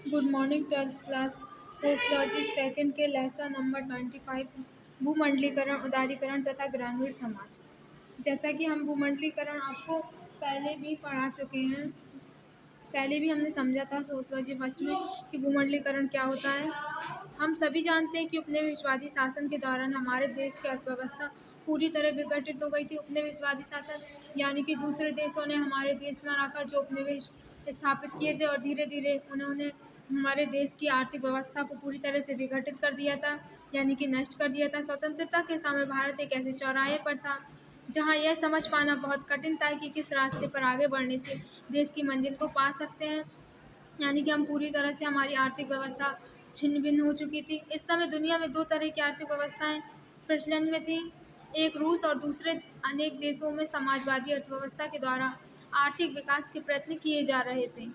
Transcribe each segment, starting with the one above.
Good morning twelfth class sociology second के lesson number 25 भूमंडलीकरण उदारीकरण तथा ग्रामीण समाज। जैसा कि हम भूमंडलीकरण आपको पहले भी पढ़ा चुके हैं, पहले भी हमने समझा था सोशलॉजी फर्स्ट में कि भूमंडलीकरण क्या होता है। हम सभी जानते हैं कि उपनिवेशवादी शासन के दौरान हमारे देश की अर्थव्यवस्था पूरी तरह विघटित हो गई थी। उपनिवेशवादी शासन यानी कि दूसरे देशों ने हमारे देश में आकर जो उपनिवेश स्थापित किए थे और धीरे धीरे उन्होंने हमारे देश की आर्थिक व्यवस्था को पूरी तरह से विघटित कर दिया था, यानी कि नष्ट कर दिया था। स्वतंत्रता के समय भारत एक ऐसे चौराहे पर था जहां यह समझ पाना बहुत कठिन था कि किस रास्ते पर आगे बढ़ने से देश की मंजिल को पा सकते हैं, यानी कि हम पूरी तरह से हमारी आर्थिक व्यवस्था छिन्न भिन्न हो चुकी थी। इस समय दुनिया में दो तरह की आर्थिक व्यवस्थाएं प्रचलन में थी, एक रूस और दूसरे अनेक देशों में समाजवादी अर्थव्यवस्था के द्वारा आर्थिक विकास के प्रयत्न किए जा रहे थे।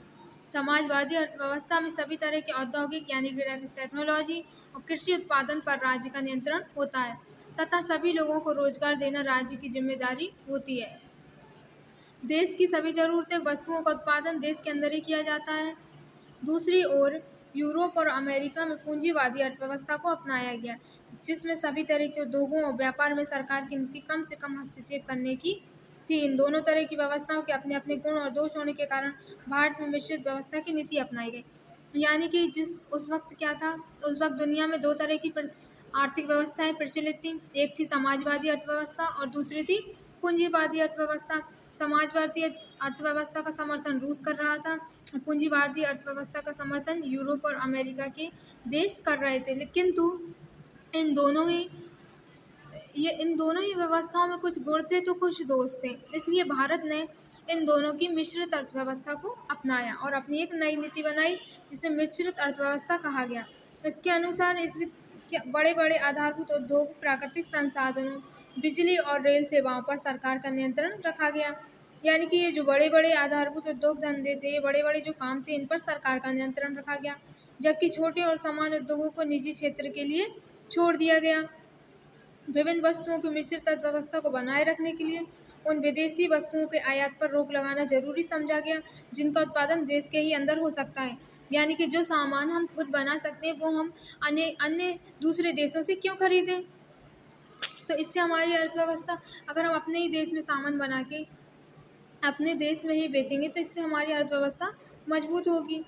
समाजवादी अर्थव्यवस्था में सभी तरह के औद्योगिक यानी कि टेक्नोलॉजी और कृषि उत्पादन पर राज्य का नियंत्रण होता है तथा सभी लोगों को रोजगार देना राज्य की जिम्मेदारी होती है। देश की सभी जरूरतें वस्तुओं का उत्पादन देश के अंदर ही किया जाता है। दूसरी ओर यूरोप और अमेरिका में पूंजीवादी अर्थव्यवस्था को अपनाया गया, जिसमें सभी तरह के उद्योगों और व्यापार में सरकार की नीति कम से कम हस्तक्षेप करने की थी। इन दोनों तरह की व्यवस्थाओं के अपने अपने गुण और दोष होने के कारण भारत में मिश्रित व्यवस्था की नीति अपनाई गई। यानी कि उस वक्त क्या था, उस वक्त दुनिया में दो तरह की आर्थिक व्यवस्थाएं प्रचलित थी। एक थी समाजवादी अर्थव्यवस्था और दूसरी थी पूंजीवादी अर्थव्यवस्था। समाजवादी अर्थव्यवस्था का समर्थन रूस कर रहा था, पूंजीवादी अर्थव्यवस्था का समर्थन यूरोप और अमेरिका के देश कर रहे थे। किंतु इन दोनों ही इन दोनों ही व्यवस्थाओं में कुछ गुण थे तो कुछ दोष थे, इसलिए भारत ने इन दोनों की मिश्रित अर्थव्यवस्था को अपनाया और अपनी एक नई नीति बनाई जिसे मिश्रित अर्थव्यवस्था कहा गया। इसके अनुसार इस बड़े बड़े आधारभूत उद्योग, प्राकृतिक संसाधनों, बिजली और रेल सेवाओं पर सरकार का नियंत्रण रखा गया। यानी कि ये जो बड़े बड़े आधारभूत उद्योग धंधे थे, ये बड़े बड़े जो काम थे, इन पर सरकार का नियंत्रण रखा गया, जबकि छोटे और सामान्य उद्योगों को निजी क्षेत्र के लिए छोड़ दिया गया। विभिन्न वस्तुओं की मिश्रित अर्थव्यवस्था को बनाए रखने के लिए उन विदेशी वस्तुओं के आयात पर रोक लगाना जरूरी समझा गया जिनका उत्पादन देश के ही अंदर हो सकता है। यानी कि जो सामान हम खुद बना सकते हैं वो हम अन्य अन्य दूसरे देशों से क्यों खरीदें। तो इससे हमारी अर्थव्यवस्था, अगर हम अपने ही देश में सामान बना के अपने देश में ही बेचेंगे तो इससे हमारी अर्थव्यवस्था मजबूत होगी।